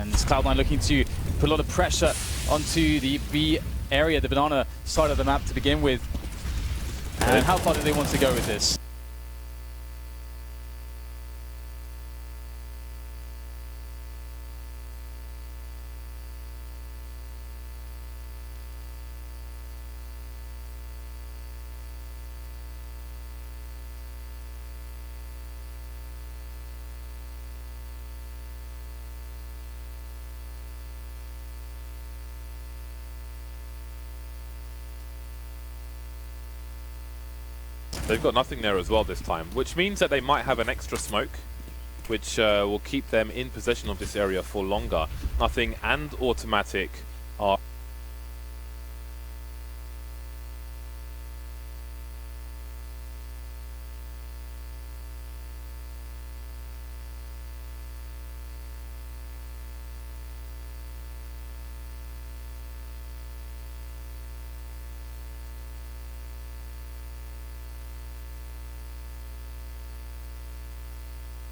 And Cloud9 looking to put a lot of pressure onto the B area, the banana side of the map to begin with. And how far do they want to go with this? They've got nothing there as well this time, which means that they might have an extra smoke, which will keep them in possession of this area for longer. Nothing and automatic are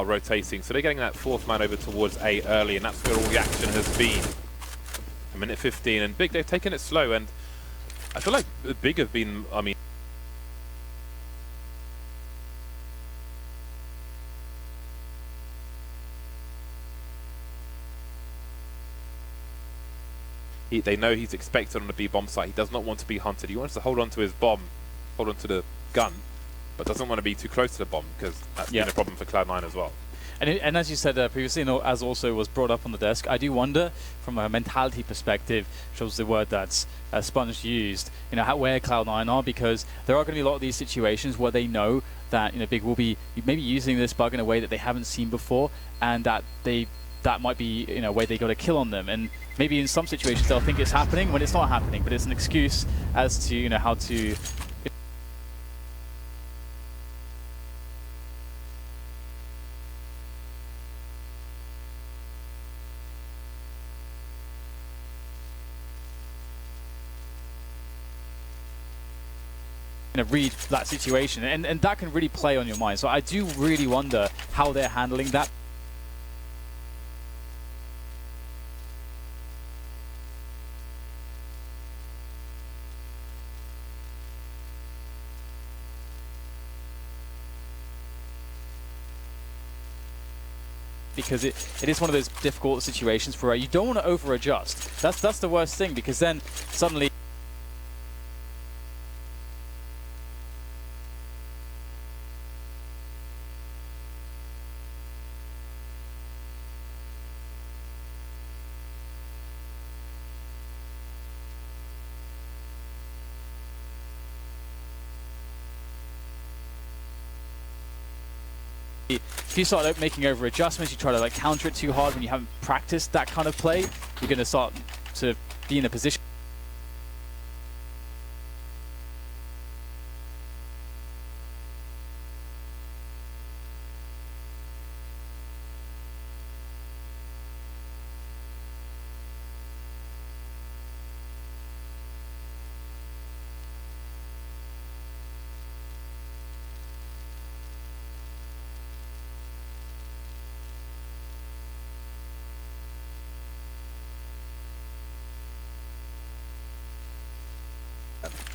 rotating, so they're getting that fourth man over towards A early, and that's where all the action has been. A minute 15, and Big, they've taken it slow, and I feel like Big have been, I mean, they know he's expected on the B bomb site. He does not want to be hunted. He wants to hold on to his bomb, hold on to the gun, but doesn't want to be too close to the bomb, because that's been a problem for Cloud9 as well. And as you said previously, as also was brought up on the desk, I do wonder, from a mentality perspective, which was the word that Sponge used, where Cloud9 are, because there are going to be a lot of these situations where they know that Big will be maybe using this bug in a way that they haven't seen before, and that might be a way they got a kill on them. And maybe in some situations they'll think it's happening when it's not happening, but it's an excuse as to how to read that situation, and that can really play on your mind. So I do really wonder how they're handling that. Because it is one of those difficult situations where you don't want to over adjust. That's the worst thing, because then suddenly if you start making over adjustments, you try to counter it too hard when you haven't practiced that kind of play, you're going to start to be in a position.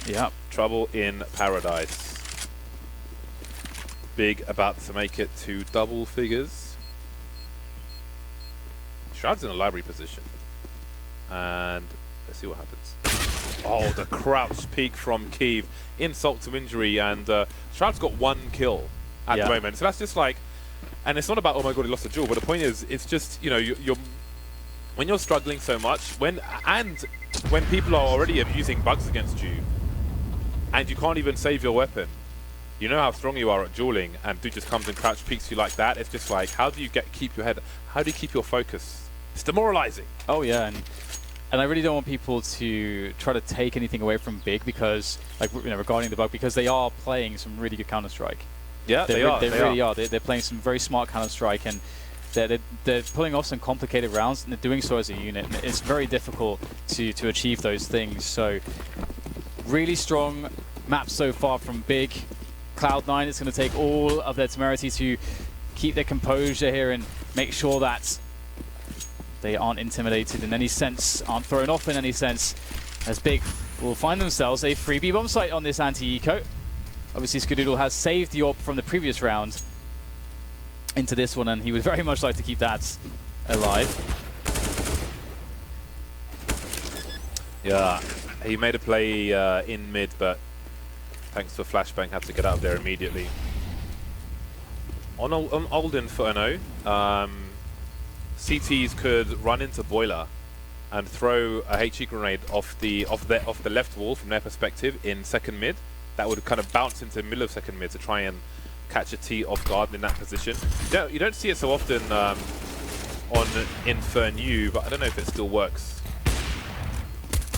Yeah, trouble in paradise. Big about to make it to double figures. Shroud's in a library position, and let's see what happens. Oh, the crouch peek from Kiev, insult to injury, and Shroud's got one kill at the moment. So that's just and it's not about, oh my god, he lost a duel, but the point is, it's just, you're when you're struggling so much, when people are already abusing bugs against you, and you can't even save your weapon, you know how strong you are at dueling, and dude just comes and crouch peeks you like that. It's just how do you keep your head, how do you keep your focus? It's demoralizing. Oh yeah, and I really don't want people to try to take anything away from Big, because regarding the bug, because they are playing some really good Counter-Strike. Yeah, they really are. They're playing some very smart Counter-Strike, and they're pulling off some complicated rounds, and they're doing so as a unit. And it's very difficult to achieve those things. So really strong maps so far from Big. Cloud9 is going to take all of their temerity to keep their composure here and make sure that They aren't intimidated in any sense, aren't thrown off in any sense, as Big will find themselves a freebie bomb site on this anti-eco. Obviously, Skadoodle has saved the AWP from the previous round into this one, and he would very much like to keep that alive. Yeah, he made a play in mid, but thanks to a flashbang, had to get out of there immediately. On Olden for no, CTs could run into Boiler and throw a HE grenade off the left wall from their perspective in second mid. That would kind of bounce into the middle of second mid to try and catch a T off guard in that position. You don't see it so often on Infernu, but I don't know if it still works.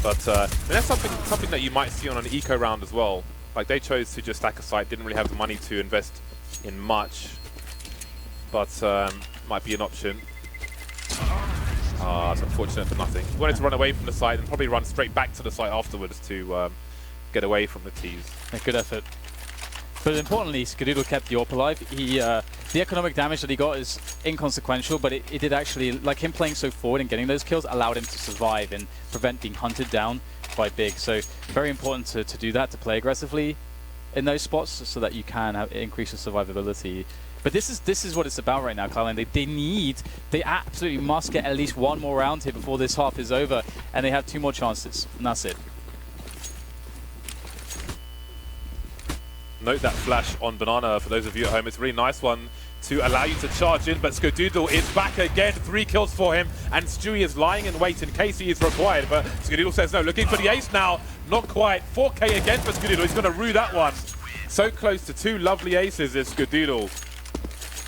But I mean, that's something that you might see on an eco round as well. Like, they chose to just stack a site, didn't really have the money to invest in much, but might be an option. It's unfortunate for nothing. He wanted to run away from the site and probably run straight back to the site afterwards to get away from the Ts. A good effort. But importantly, Skadoodle kept the AWP alive. The economic damage that he got is inconsequential, but it did actually, like him playing so forward and getting those kills, allowed him to survive and prevent being hunted down by Big. So very important to do that, to play aggressively in those spots so that you can increase your survivability. But this is what it's about right now, Cloud9. They absolutely must get at least one more round here before this half is over, and they have 2 more chances, and that's it. Note that flash on Banana for those of you at home. It's a really nice one to allow you to charge in, but Skadoodle is back again. 3 kills for him, and Stewie is lying in wait in case he is required, but Skadoodle says no. Looking for the ace now. Not quite. 4K again for Skadoodle. He's going to rue that one. So close to 2 lovely aces is Skadoodle.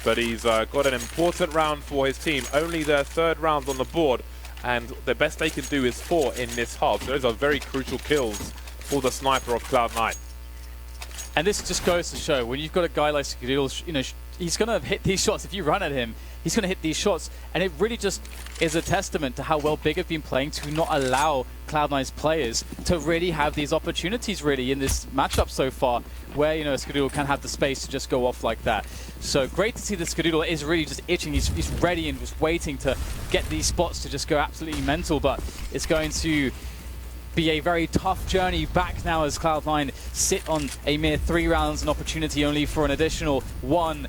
But he's got an important round for his team. Only their 3rd round on the board, and the best they can do is 4 in this half. So those are very crucial kills for the sniper of Cloud9. And this just goes to show, when you've got a guy like Skadoodle, you know, he's going to hit these shots. If you run at him, he's going to hit these shots. And it really just is a testament to how well Big have been playing to not allow Cloud9's players to really have these opportunities really in this matchup so far, where, you know, Skadoodle can have the space to just go off like that. So great to see that Skadoodle is really just itching. He's ready and just waiting to get these spots to just go absolutely mental, but it's going to be a very tough journey back now as Cloud9 sit on a mere 3 rounds, an opportunity only for an additional 1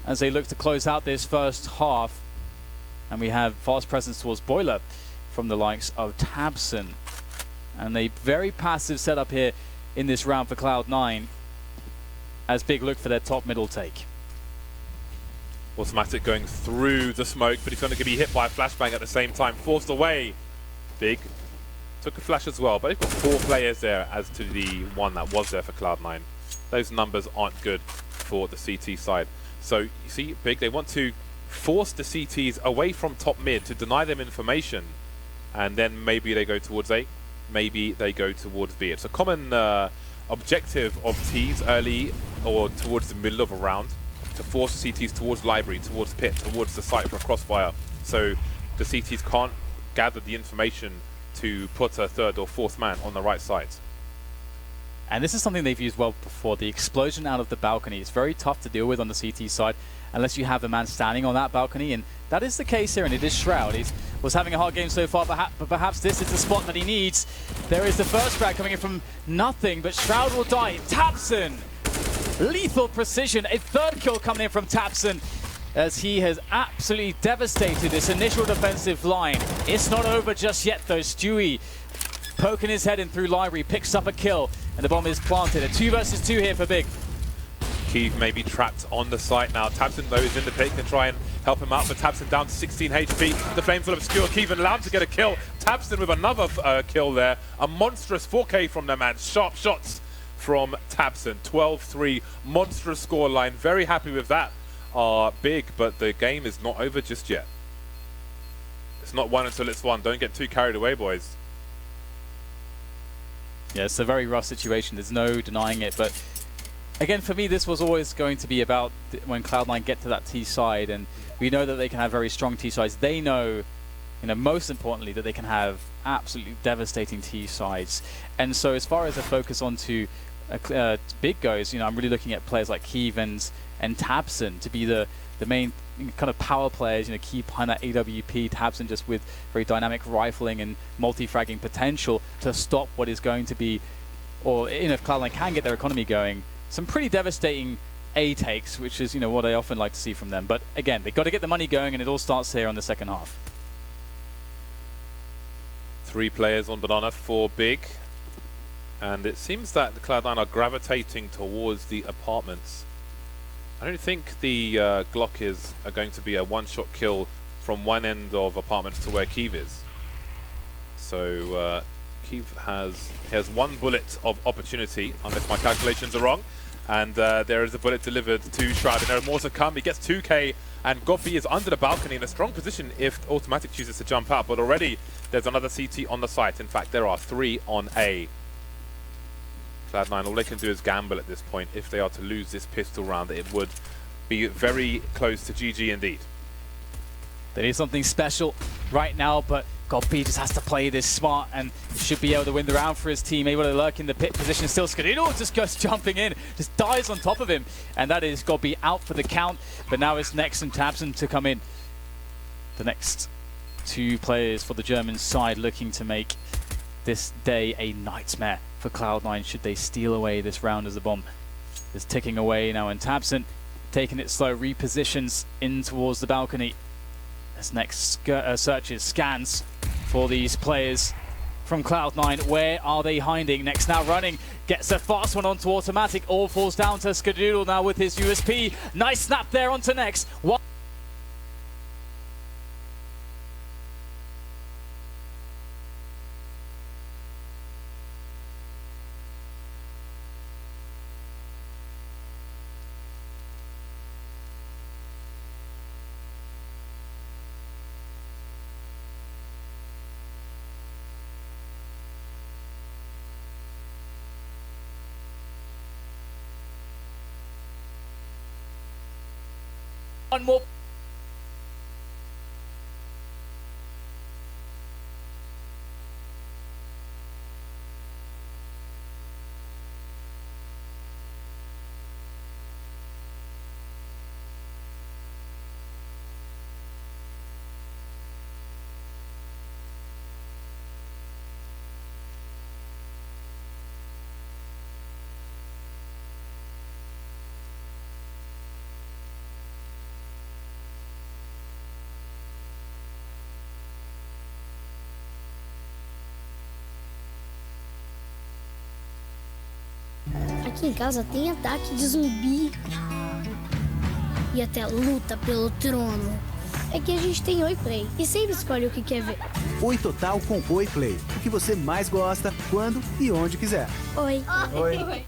as they look to close out this first half. And we have fast presence towards Boiler from the likes of Tabson. And a very passive setup here in this round for Cloud9 as Big look for their top middle take. Automatic going through the smoke, but he's going to be hit by a flashbang at the same time. Forced away. Big took a flash as well, but they've got 4 players there as to the 1 that was there for Cloud9. Those numbers aren't good for the CT side. So you see, Big, they want to force the CTs away from top mid to deny them information, and then maybe they go towards A, maybe they go towards B. It's a common objective of Ts early or towards the middle of a round to force the CTs towards library, towards pit, towards the site for a crossfire, so the CTs can't gather the information to put a 3rd or 4th man on the right side. And this is something they've used well before. The explosion out of the balcony is very tough to deal with on the CT side unless you have a man standing on that balcony, and that is the case here, and it is Shroud. He was having a hard game so far, but perhaps this is the spot that he needs. There is the first frag coming in from nothing, but Shroud will die. Tabson! Lethal precision. A 3rd kill coming in from Tabson, as he has absolutely devastated this initial defensive line. It's not over just yet though. Stewie poking his head in through library, picks up a kill, and the bomb is planted. A 2 versus 2 here for Big. Keeve may be trapped on the site now. Tabson though is in the pit, can try and help him out, but Tabson down to 16 HP. The flames will obscure Keeve and allowed to get a kill. Tabson with another kill there. A monstrous 4K from the man. Sharp shots from Tabson. 12-3, monstrous scoreline. Very happy with that. Big, but the game is not over just yet. It's not 1 until it's 1. Don't get too carried away, boys. Yeah, it's a very rough situation. There's no denying it. But again, for me, this was always going to be about when Cloud9 get to that T side, and we know that they can have very strong T sides. They know, you know, most importantly, that they can have absolutely devastating T sides. And so, as far as a focus onto Big goes, you know, I'm really looking at players like Keeve and Tabson to be the the main kind of power players, key behind that AWP, tabseN just with very dynamic rifling and multi-fragging potential to stop what is going to be, or if Cloud9 can get their economy going, some pretty devastating A takes, which is what I often like to see from them. But again, they've got to get the money going, and it all starts here on the second half. 3 players on banana, 4 big. And it seems that the Cloud9 are gravitating towards the apartments. I don't think the Glock are going to be a one-shot kill from one end of apartments to where Keeve is. So Keeve has 1 bullet of opportunity, unless my calculations are wrong. And there is a bullet delivered to Shroud, and there are more to come. He gets 2k, and Gopi is under the balcony in a strong position if Automatic chooses to jump out. But already there's another CT on the site. In fact, there are 3 on A. Cloud9, all they can do is gamble at this point. If they are to lose this pistol round, it would be very close to GG indeed. They need something special right now, but Gopi just has to play this smart and should be able to win the round for his team. Able to lurk in the pit position still. Skadoodle just goes jumping in, just dies on top of him. And that is Gopi out for the count. But now it's Nex and tabseN to come in. The next 2 players for the German side looking to make this day a nightmare for Cloud9 should they steal away this round as the bomb is ticking away now, and tabseN taking it slow, repositions in towards the balcony. As Nex searches, scans for these players from Cloud9. Where are they hiding? Nex now running, gets a fast one onto Automatic, all falls down to Skadoodle now with his USP. Nice snap there onto Nex. One more. Aqui em casa tem ataque de zumbi e até luta pelo trono. É que a gente tem Oi Play e sempre escolhe o que quer ver. Oi Total com Oi Play. O que você mais gosta, quando e onde quiser. Oi. Oi.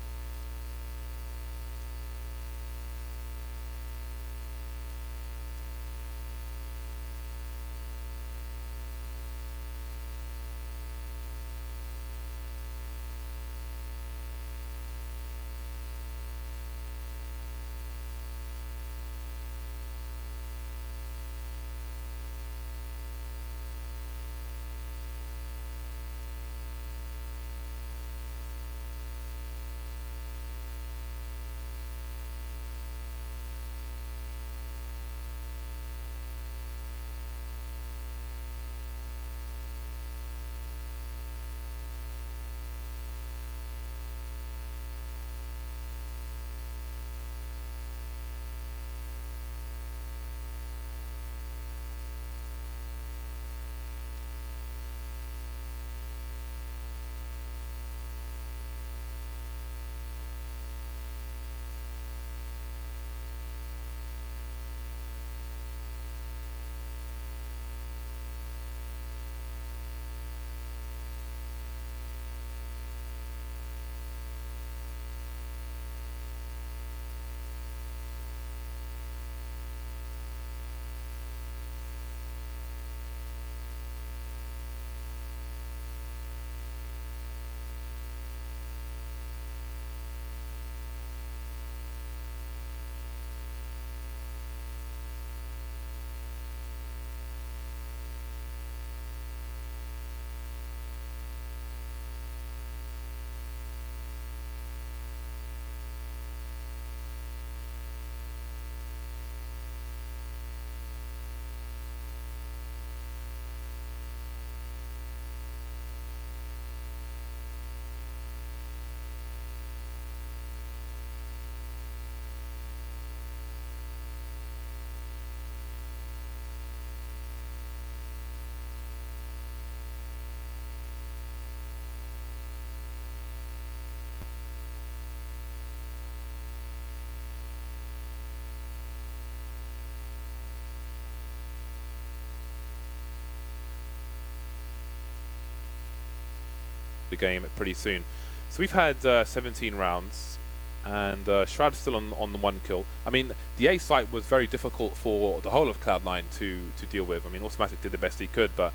the game pretty soon. So we've had 17 rounds, and Shroud's still on the 1 kill. I mean, the A site was very difficult for the whole of Cloud9 to deal with. I mean, Automatic did the best he could, but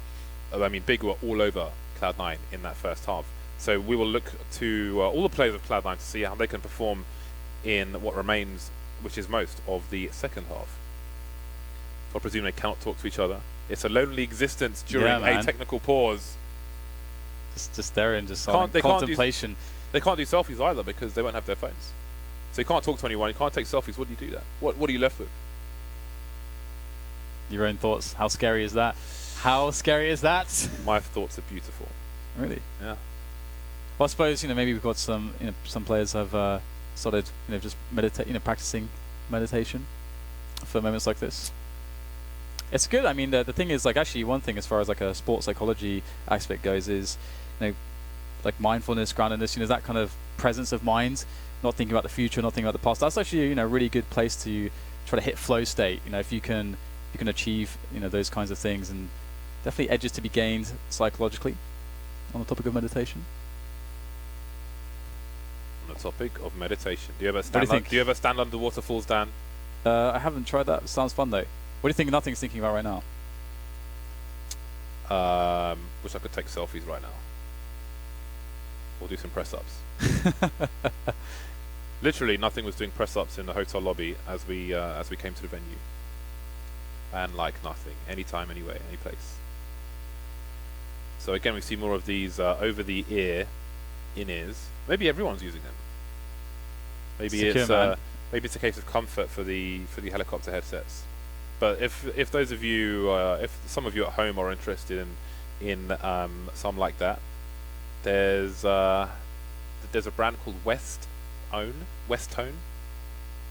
I mean, Big were all over Cloud9 in that first half. So we will look to all the players of Cloud9 to see how they can perform in what remains, which is most of the second half. I presume they cannot talk to each other. It's a lonely existence during a technical pause. Just there in just contemplation. They can't do selfies either because they won't have their phones. So you can't talk to anyone, you can't take selfies. What do you do then? What are you left with? Your own thoughts. How scary is that? How scary is that? My thoughts are beautiful. Really? Yeah. Well, I suppose, maybe we've got some, some players have started, just practicing meditation for moments like this. It's good. I mean, the thing is, like, actually, one thing as far as like a sports psychology aspect goes is, like mindfulness, groundedness, that kind of presence of mind, not thinking about the future, not thinking about the past. That's actually, a really good place to try to hit flow state. If you can achieve, those kinds of things, and definitely edges to be gained psychologically on the topic of meditation. On the topic of meditation, do you ever stand under waterfalls, Dan? I haven't tried that. Sounds fun though. What do you think Nothing's thinking about right now? Wish I could take selfies right now. Or do some press-ups. Literally, Nothing was doing press-ups in the hotel lobby as we came to the venue. And like nothing, anytime, anyway, any place. So again, we see more of these over-the-ear in-ears. Maybe everyone's using them. Maybe maybe it's a case of comfort for the helicopter headsets. But if those of you, if some of you at home are interested in some like that, there's a brand called Westone.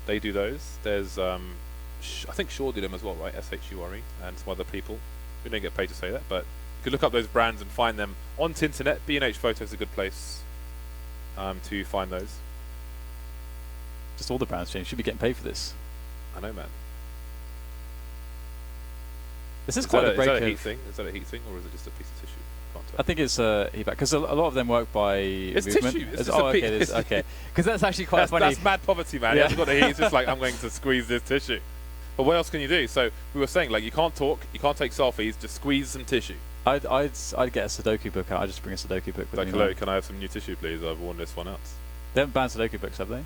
They do those. There's I think Shaw did them as well, right? SHURE and some other people. We don't get paid to say that, but you could look up those brands and find them on the internet. B&H Photo is a good place to find those. Just all the brands, James. Should be getting paid for this. I know, man. This is quite a break. Is that a heat thing? Is that a heat thing, or is it just a piece of tissue? I think it's heat back, because a lot of them work by it's movement. Tissue. It's okay. Because that's actually quite funny. That's mad poverty, man. Yeah. He hasn't got the heat. It's just like, I'm going to squeeze this tissue. But what else can you do? So we were saying, like, you can't talk, you can't take selfies, just squeeze some tissue. I'd get a Sudoku book out. I'd just bring a Sudoku book with like, me. Hello, can I have some new tissue, please? I've worn this one out. They haven't banned Sudoku books, have they?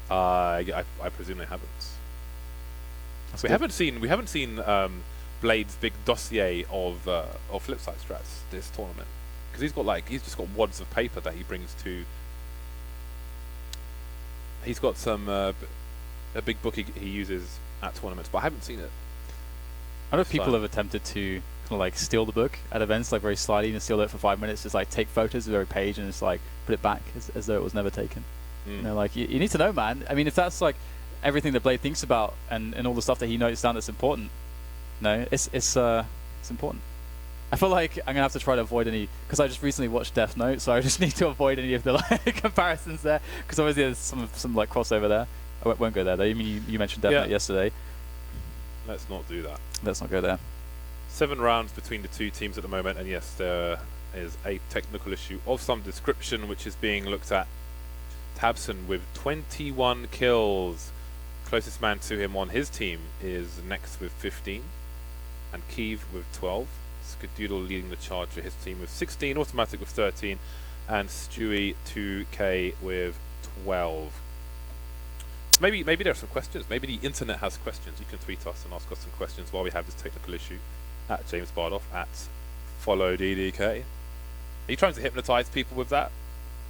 I presume they haven't. We haven't seen Blade's big dossier of flip side strats this tournament, because he's just got wads of paper that he brings to. He's got some a big book he uses at tournaments, but I haven't seen it. I know people have attempted to kind of like steal the book at events, like very slyly, and steal it for 5 minutes, just like take photos of every page and just like put it back as though it was never taken. Like you need to know, man. I mean, if that's like everything that Blade thinks about and all the stuff that he notes down that's important, it's important. I feel like I'm gonna have to try to avoid any, because I just recently watched Death Note, so I just need to avoid any of the like comparisons there, because obviously there's some like crossover there. I won't go there though. You mentioned Death Note yesterday. Let's not do that. Let's not go there. 7 rounds between the two teams at the moment, and yes, there is a technical issue of some description which is being looked at. Tabson with 21 kills. Closest man to him on his team is Next with 15, and Keeve with 12. Skadoodle leading the charge for his team with 16, Automatic with 13, and Stewie 2K with 12. Maybe there are some questions. Maybe the internet has questions. You can tweet us and ask us some questions while we have this technical issue. At James Bardoff, at FollowDDK. Are you trying to hypnotize people with that?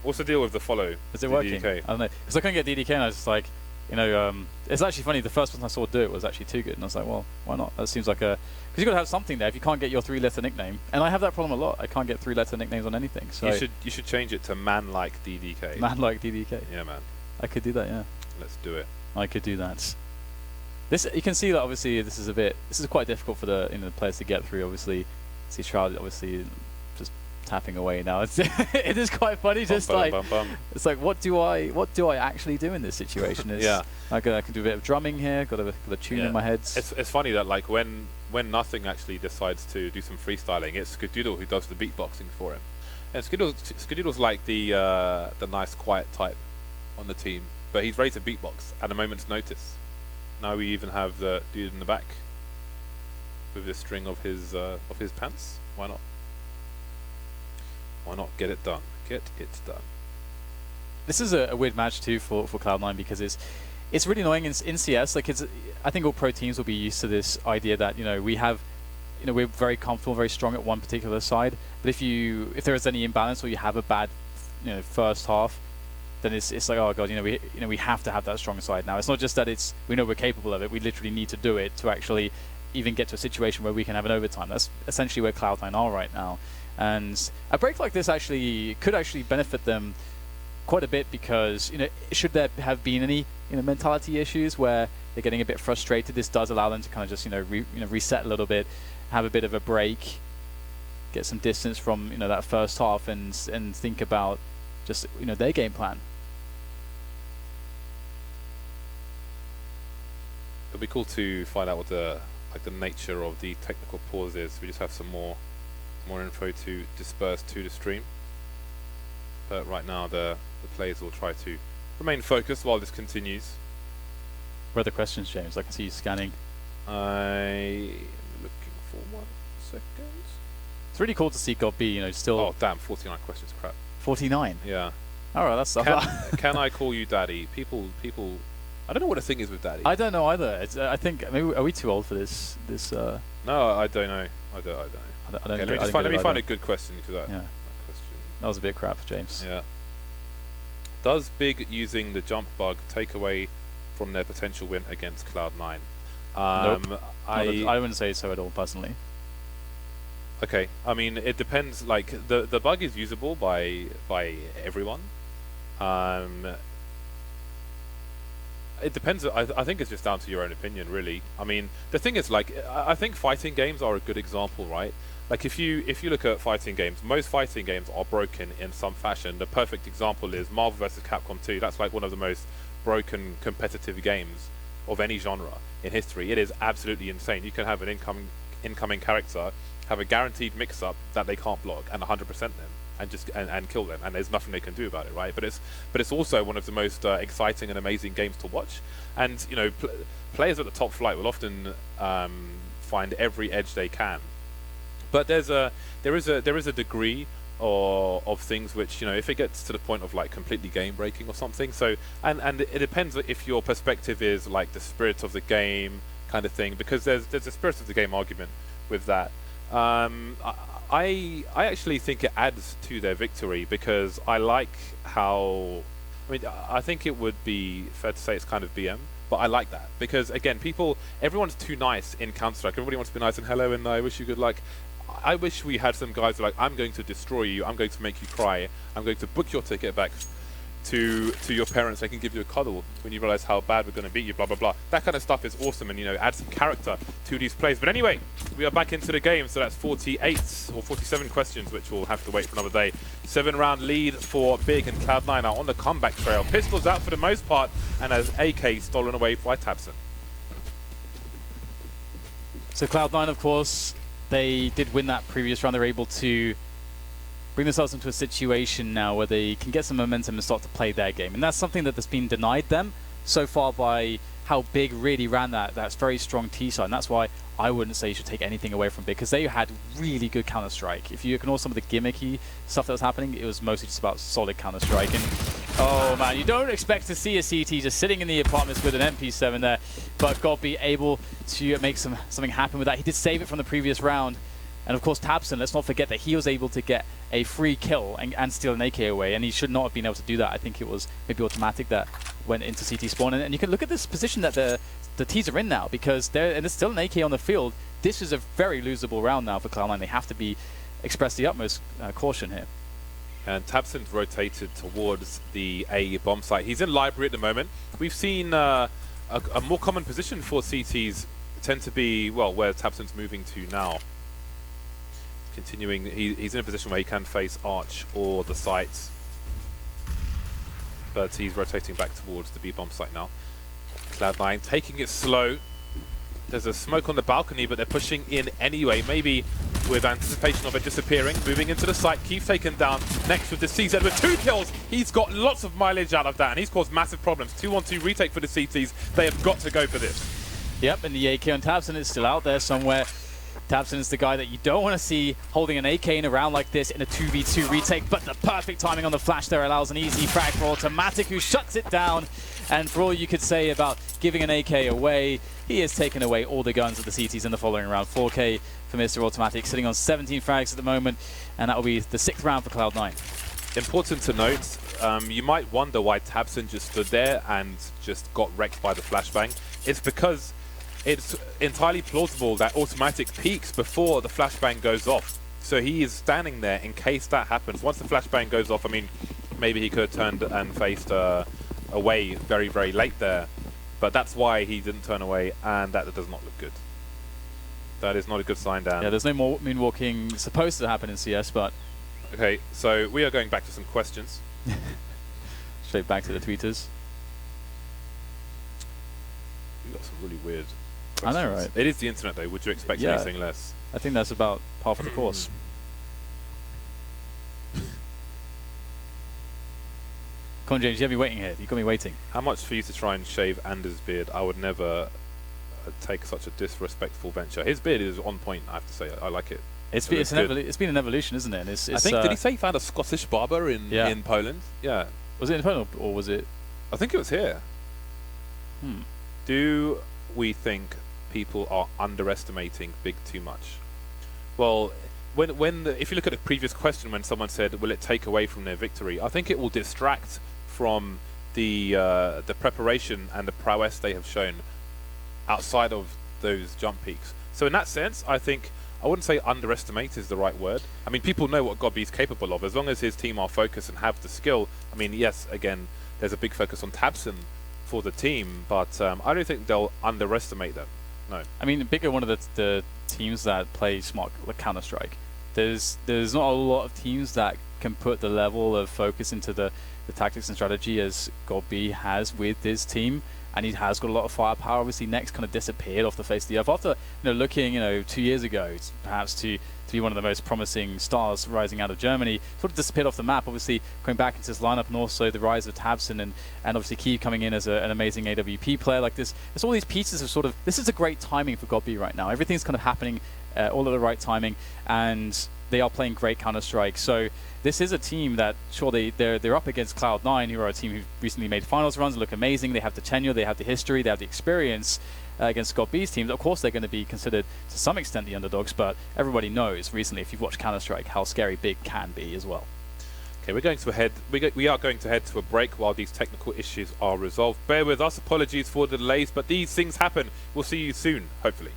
What's the deal with the follow? Is it working? DDK? I don't know. Because I couldn't get DDK and I was just like, it's actually funny. The first person I saw do it was actually too good, and I was like, well, why not? That seems like because you've got to have something there if you can't get your 3-letter nickname. And I have that problem a lot. I can't get 3-letter nicknames on anything. So you should change it to Man Like DDK. Man Like DDK. Yeah, man. I could do that. Yeah. Let's do it. I could do that. This, you can see that obviously this is quite difficult for the the players to get through. Obviously, see Shroud obviously just tapping away now. It is quite funny. Just it's like what do I actually do in this situation? I can do a bit of drumming here. Got a tune in my head. It's funny that like when Nothing actually decides to do some freestyling, it's Skadoodle who does the beatboxing for him. And Skidoodle's like the nice, quiet type on the team, but he's ready to beatbox at a moment's notice. Now we even have the dude in the back with the string of his pants. Why not? Why not get it done? Get it done. This is a weird match too for Cloud9 because it's really annoying in CS. Like I think all pro teams will be used to this idea that we're very comfortable, very strong at one particular side. But if there is any imbalance or you have a bad first half, then it's like, oh god, we have to have that strong side now. It's not just that we know we're capable of it. We literally need to do it to actually even get to a situation where we can have an overtime. That's essentially where Cloud9 are right now. And a break like this could actually benefit them quite a bit because should there have been any mentality issues where they're getting a bit frustrated, this does allow them to kind of just reset a little bit, have a bit of a break, get some distance from that first half, and think about just their game plan. It'll be cool to find out what the nature of the technical pause is. We just have some more info to disperse to the stream. But right now the players will try to remain focused while this continues. What are the questions, James? I can see you scanning. I'm looking for 1 second. It's really cool to see God B, still... Oh damn, 49 questions, crap. 49? Yeah. Alright, that's stuff. Can I call you daddy? People... I don't know what the thing is with daddy. I don't know either. I think, maybe, are we too old for this? No, I don't know. I don't know. Let me find a good question for that. Yeah. Question. That was a bit crap, James. Yeah. Does Big using the jump bug take away from their potential win against Cloud9? Nope. I wouldn't say so at all, personally. Okay. I mean, it depends. Like the bug is usable by everyone. It depends. I think it's just down to your own opinion, really. I mean, the thing is, like, I think fighting games are a good example, right? Like, if you look at fighting games, most fighting games are broken in some fashion. The perfect example is Marvel vs. Capcom 2. That's like one of the most broken competitive games of any genre in history. It is absolutely insane. You can have an incoming character have a guaranteed mix-up that they can't block and 100% them and kill them, and there's nothing they can do about it, right? But it's also one of the most exciting and amazing games to watch. And players at the top flight will often find every edge they can. But there is a degree of things which if it gets to the point of like completely game breaking or something. So and it depends if your perspective is like the spirit of the game kind of thing, because there's a spirit of the game argument with that. I actually think it adds to their victory because I like how... I think it would be fair to say it's kind of BM, but I like that because, again, everyone's too nice in Counter-Strike. Everybody wants to be nice and hello and I wish you good luck. I wish we had some guys who are like, I'm going to destroy you, I'm going to make you cry, I'm going to book your ticket back to your parents. They can give you a cuddle when you realize how bad we're going to beat you, blah blah blah. That kind of stuff is awesome, and add some character to these plays. But anyway, we are back into the game, so that's 48 or 47 questions, which we'll have to wait for another day. 7-round lead for Big, and Cloud9 are on the comeback trail. Pistols out for the most part, and as AK stolen away by Tabson. So Cloud9, of course, they did win that previous round. They're able to bring themselves into a situation now where they can get some momentum and start to play their game. And that's something that's been denied them so far by how Big really ran that's very strong T side. And that's why I wouldn't say you should take anything away from Big, because they had really good Counter-Strike. If you ignore some of the gimmicky stuff that was happening, it was mostly just about solid Counter-Strike. And oh man, you don't expect to see a CT just sitting in the apartments with an MP7 there, but God be able to make something happen with that. He did save it from the previous round. And of course, Tabson, let's not forget that he was able to get a free kill and steal an AK away, and he should not have been able to do that. I think it was maybe automatic that went into CT spawn. And you can look at this position that the T's are in now, because there's still an AK on the field. This is a very losable round now for Cloud9. They have to express the utmost caution here. And Tabson's rotated towards the A bomb site. He's in library at the moment. We've seen a more common position for CTs tend to be, well, where Tabson's moving to now. Continuing, he's in a position where he can face Arch or the sites, but he's rotating back towards the B bomb site now. Cloud9 taking it slow. There's a smoke on the balcony, but they're pushing in anyway. Maybe with anticipation of it disappearing, moving into the site. Keith taken down next with the CZ with 2 kills. He's got lots of mileage out of that, and he's caused massive problems. 2-on-2 retake for the CTs. They have got to go for this. Yep, and the AK on tabseN is still out there somewhere. tabseN is the guy that you don't want to see holding an AK in a round like this in a 2v2 retake, but the perfect timing on the flash there allows an easy frag for Automatic, who shuts it down. And for all you could say about giving an AK away, he has taken away all the guns of the CTs in the following round. 4K for Mr. Automatic, sitting on 17 frags at the moment, and that will be the 6th round for Cloud9. Important to note, you might wonder why tabseN just stood there and just got wrecked by the flashbang. It's because it's entirely plausible that Automatic peaks before the flashbang goes off. So he is standing there in case that happens. Once the flashbang goes off, I mean, maybe he could have turned and faced away very, very late there. But that's why he didn't turn away, and that does not look good. That is not a good sign, Dan. Yeah, there's no more moonwalking supposed to happen in CS, but... Okay, so we are going back to some questions. Straight back to the tweeters. We've got some really weird questions. I know, right? It is the internet, though. Would you expect anything less? I think that's about par for the course. Come on, James, you have me waiting here. You got me waiting. How much for you to try and shave Anders' beard? I would never take such a disrespectful venture. His beard is on point, I have to say. I like it. It's been an evolution, isn't it? And it's I think, did he say he found a Scottish barber in Poland? Yeah. Was it in Poland, or was it? I think it was here. Do we think people are underestimating Big too much? Well, if you look at the previous question when someone said, will it take away from their victory? I think it will distract from the preparation and the prowess they have shown outside of those jump peaks. So in that sense, I think, I wouldn't say underestimate is the right word. I mean, people know what Gobby's capable of. As long as his team are focused and have the skill. I mean, yes, again, there's a big focus on tabseN for the team, but I don't think they'll underestimate them. No. I mean, Big are one of the teams that play smart, like Counter-Strike. There's not a lot of teams that can put the level of focus into the tactics and strategy as Gobby has with this team, and he has got a lot of firepower. Obviously, Next kind of disappeared off the face of the earth after looking 2 years ago perhaps to be one of the most promising stars rising out of Germany. Sort of disappeared off the map. Obviously, going back into this lineup, and also the rise of tabseN and obviously Keith coming in as an amazing AWP player like this. There's all these pieces of sort of, this is a great timing for Gobby right now. Everything's kind of happening all at the right timing, and they are playing great Counter-Strike. So this is a team that, sure, they're up against Cloud9, who are a team who recently made finals runs, look amazing. They have the tenure, they have the history, they have the experience against Gobby's teams. Of course, they're going to be considered to some extent the underdogs, but everybody knows recently, if you've watched Counter-Strike, how scary Big can be as well. Okay, we are going to head to a break while these technical issues are resolved. Bear with us, apologies for the delays, but these things happen. We'll see you soon, hopefully.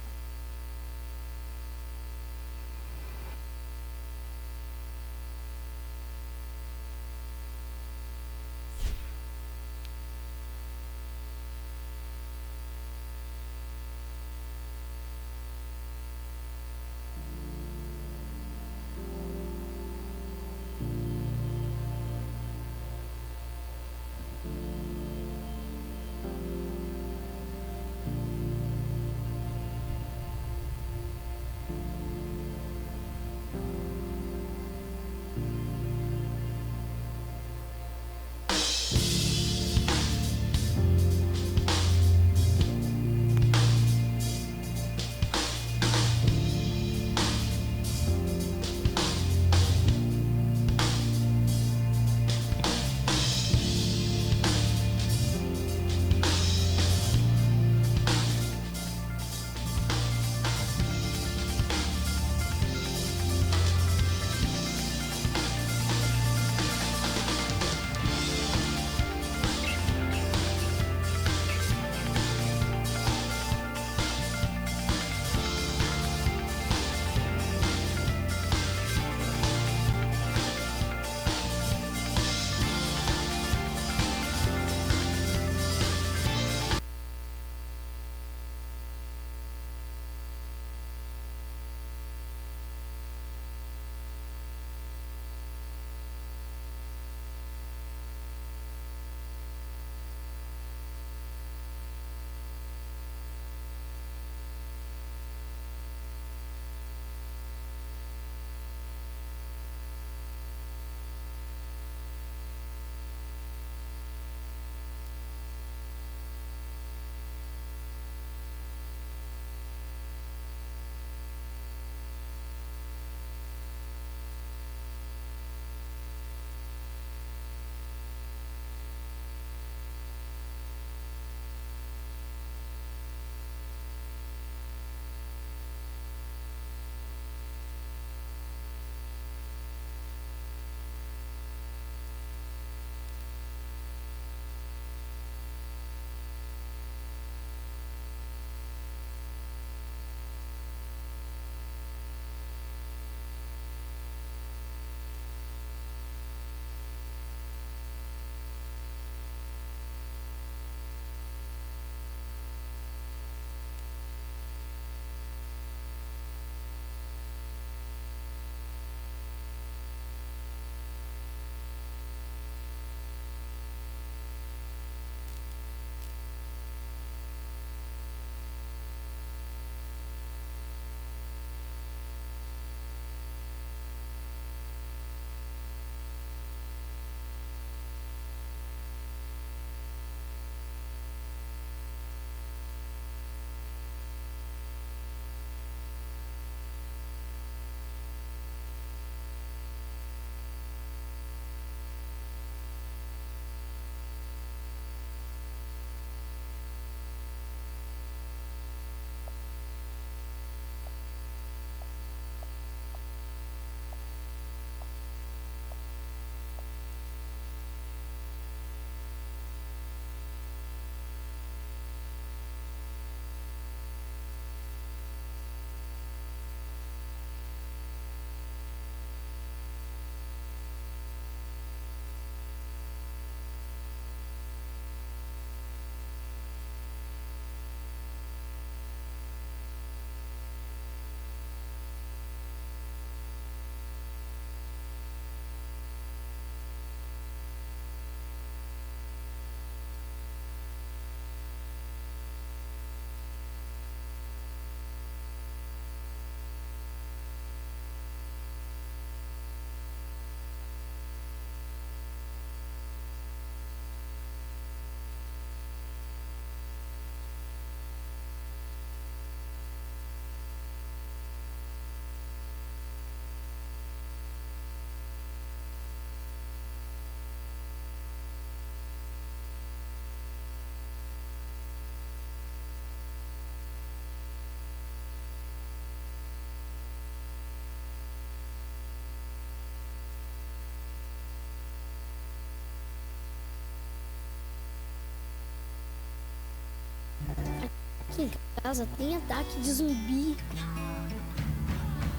Aqui em casa tem ataque de zumbi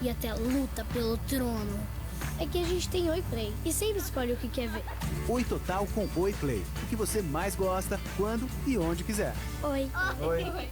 e até luta pelo trono. É que a gente tem Oi Play e sempre escolhe o que quer ver. Oi Total com Oi Play. O que você mais gosta, quando e onde quiser. Oi. Oi.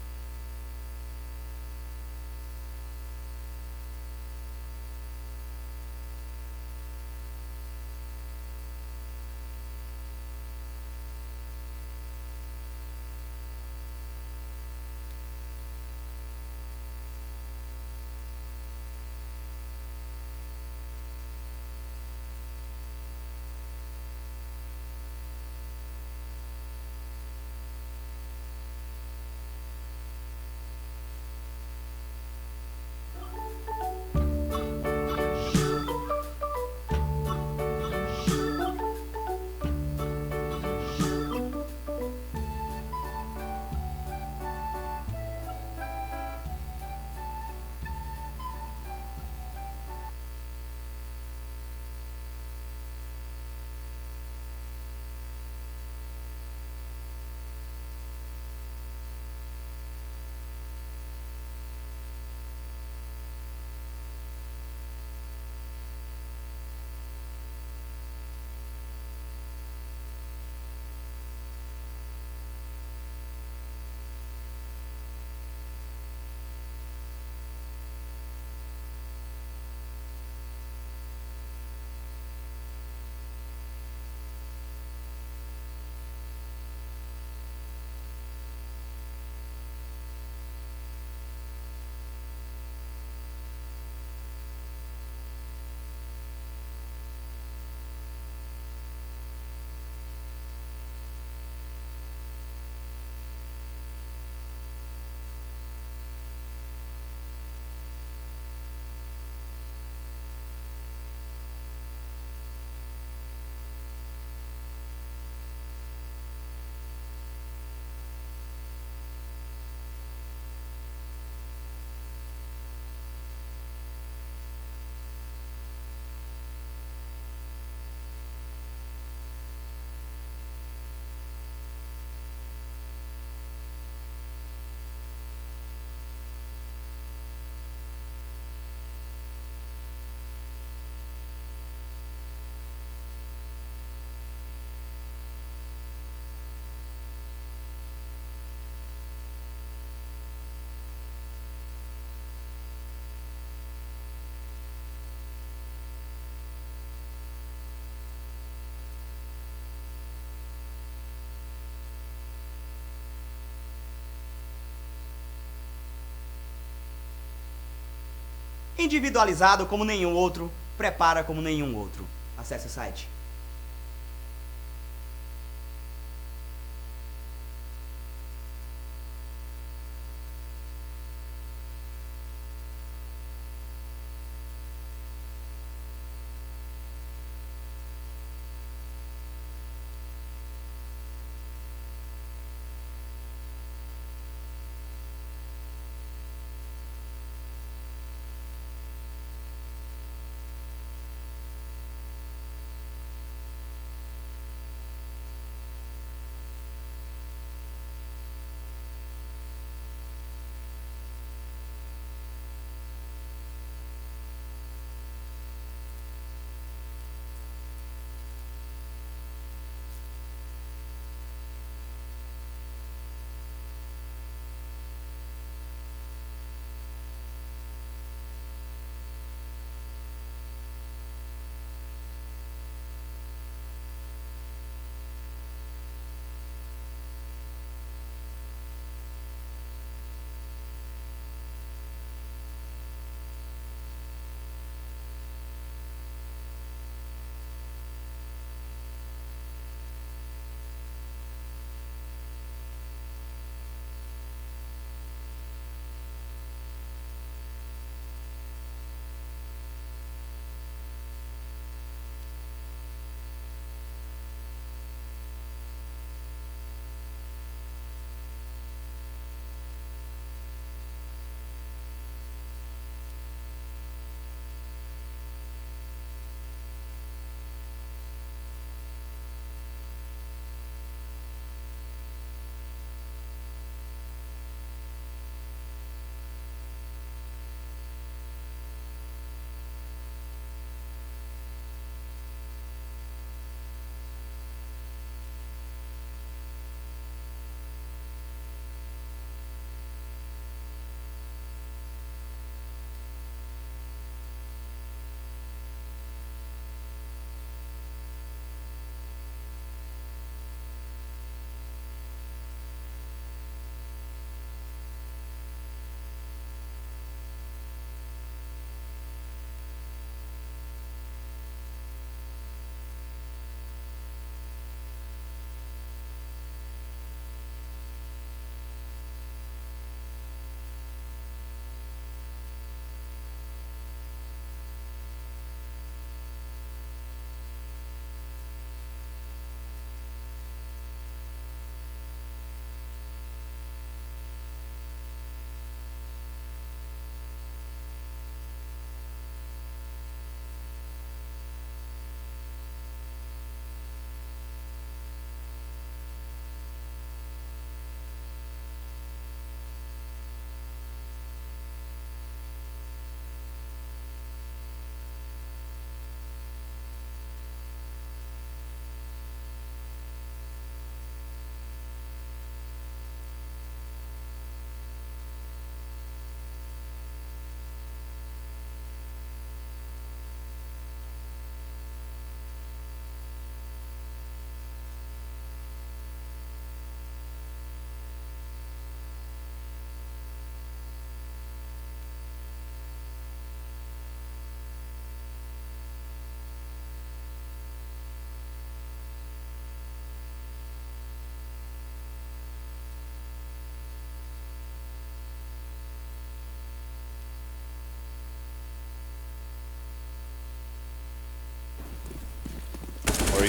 Individualizado como nenhum outro, prepara como nenhum outro. Acesse o site.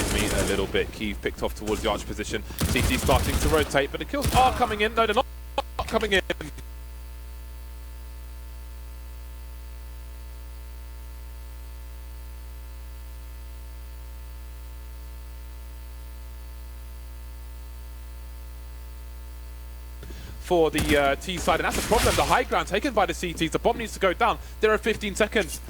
worries me a little bit. Keeve picked off towards the arch position. CT starting to rotate, but the kills are coming in. No, they're not coming in. For the T side, and that's the problem. The high ground taken by the CTs. The bomb needs to go down. There are 15 seconds.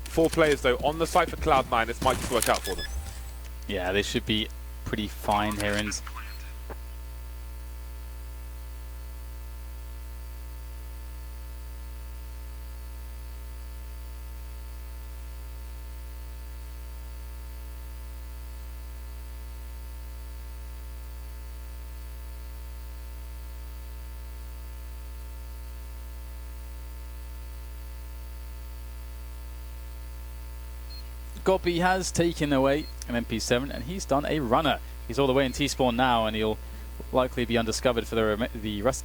Four players though on the site for Cloud9. This might just work out for them. Yeah, they should be pretty fine here. And Goppy has taken away an MP7 and he's done a runner. He's all the way in T-spawn now and he'll likely be undiscovered for the rest.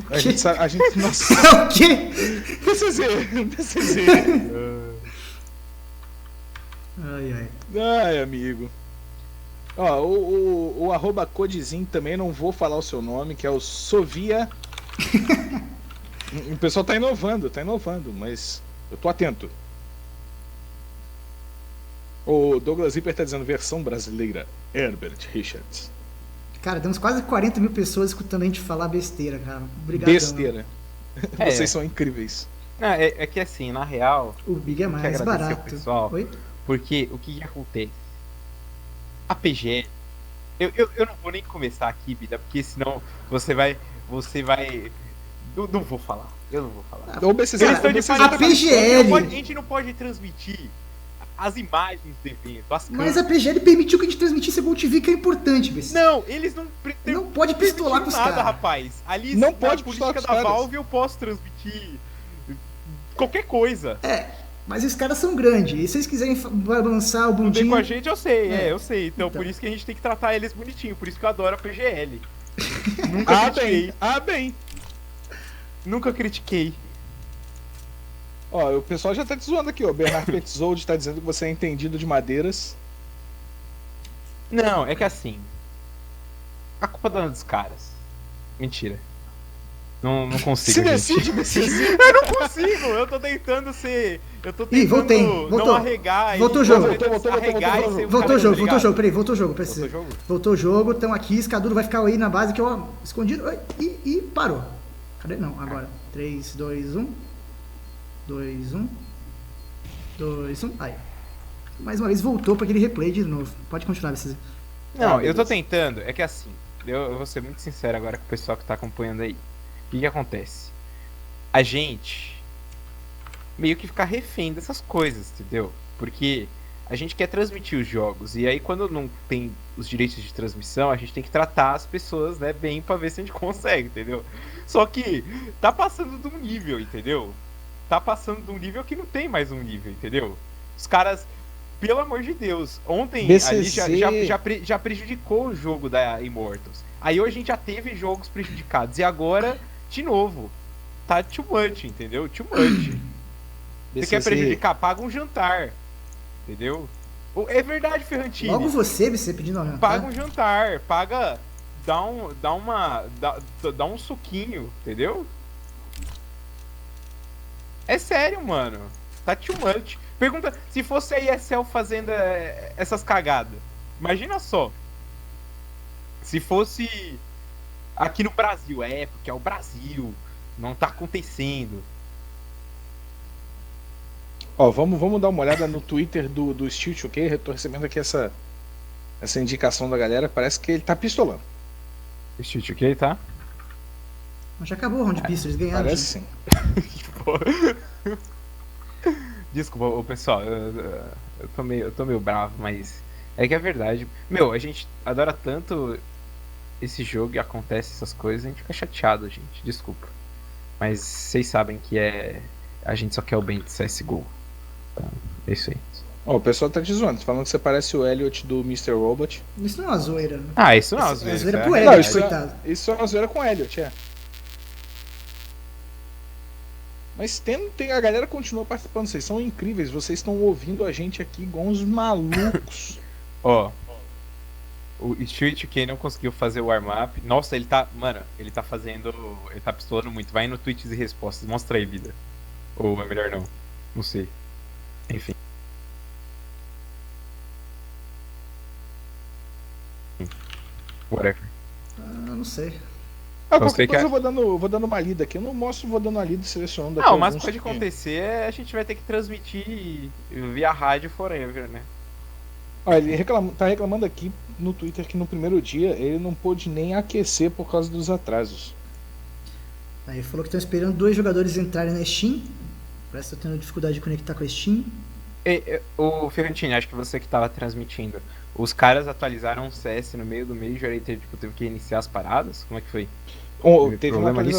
A gente nossa. O quê? PCZ. Ai, amigo. Ó, o arroba codezinho também, não vou falar o seu nome, que é o Sovia. O pessoal tá inovando, mas eu tô atento. O Douglas Zipper tá dizendo versão brasileira, Herbert Richards. Cara, temos quase 40 mil pessoas escutando a gente falar besteira, cara. Obrigado. Besteira. Vocês são incríveis. Não, é que assim, na real... O Big é mais barato. Pessoal, Oi? porque o que acontece? A PGL... Eu não vou nem começar aqui, Bida, porque senão você vai... Não vou falar. Eu não vou falar. A PGL... A gente não pode transmitir as imagens do evento. Mas a PGL permitiu que a gente transmitisse a Gol TV, que é importante, BC. Não, eles não... Não pode pistolar com os caras. Rapaz. Ali, não pode pistolar com os caras. Da Valve eu posso transmitir qualquer coisa. Mas os caras são grandes. E se vocês quiserem balançar o bundinho... Com a gente eu sei, eu sei. Então por isso que a gente tem que tratar eles bonitinho. Por isso que eu adoro a PGL. Nunca critiquei. Bem. Nunca critiquei. Ó, o pessoal já tá te zoando aqui, ó. O Bernard Petzold tá dizendo que você é entendido de madeiras. Não, é que assim... A culpa é dos caras. Mentira. Não consigo, decide. Eu não consigo, eu tô tentando ser... Eu tô tentando voltei. não arregar... Voltou o jogo. Voltou o jogo. Peraí, voltou o jogo. Voltou o jogo, estão aqui, Escaduro vai ficar aí na base que eu escondido. E parou. Cadê? Não, agora. 3, 2, 1. 2, 1. 2, 1. Aí. Mais uma vez voltou para aquele replay de novo. Pode continuar, vocês. Não, eu tô tentando. É que assim, eu vou ser muito sincero agora com o pessoal que tá acompanhando aí. O que acontece? A gente meio que fica refém dessas coisas, entendeu? Porque a gente quer transmitir os jogos. E aí quando não tem os direitos de transmissão, a gente tem que tratar as pessoas, né, bem pra ver se a gente consegue, entendeu? Só que tá passando de um nível, entendeu? Tá passando de um nível que não tem mais um nível, entendeu? Os caras, pelo amor de Deus, ontem BCZ... ali já prejudicou o jogo da Immortals. Aí hoje a gente já teve jogos prejudicados. E agora, de novo, tá too much, entendeu? Too much. Você quer prejudicar? Paga um jantar, entendeu? É verdade, Ferrantini. Logo você pedindo um jantar. Paga um jantar, paga... Dá um suquinho, entendeu? É sério, mano. Tá too much. Pergunta se fosse a ESL fazendo essas cagadas. Imagina só. Se fosse aqui no Brasil. Porque é o Brasil. Não tá acontecendo. Ó, vamos dar uma olhada no Twitter do Stilt, ok? Eu tô recebendo aqui essa indicação da galera. Parece que ele tá pistolando. O Stilt, ok, tá? Mas já acabou o round de pista, eles ganharam. Parece sim. Desculpa, o pessoal, eu tô meio bravo, mas é que é verdade. Meu, a gente adora tanto esse jogo e acontece essas coisas, a gente fica chateado, gente, desculpa. Mas vocês sabem que a gente só quer o bem de CSGO. Então, é isso aí. Ó, o pessoal tá te zoando, falando que você parece o Elliot do Mr. Robot. Isso não é uma zoeira, né? Ah, isso não é uma zoeira. É zoeira pro Elliot, coitado. Isso é uma zoeira com o Elliot, Mas a galera continua participando, vocês são incríveis, vocês estão ouvindo a gente aqui igual uns malucos. Ó, o Street quem não conseguiu fazer o warm-up, nossa, ele tá pistolando muito, vai no tweets e respostas, mostra aí, vida. Ou é melhor não sei. Enfim. Whatever. Não sei. Qualquer coisa eu vou dando uma lida aqui. Eu não mostro, vou dando uma lida selecionando. Não, mas pode acontecer, a gente vai ter que transmitir via rádio forever, né? Olha, ele tá reclamando aqui no Twitter que no primeiro dia ele não pôde nem aquecer por causa dos atrasos. Aí falou que estão esperando 2 jogadores entrarem na Steam. Parece que tá tendo dificuldade de conectar com a Steam. O Ferrantini, acho que você que tava transmitindo. Os caras atualizaram o CS no meio do Major e teve que reiniciar as paradas? Como é que foi? Teve uma atualização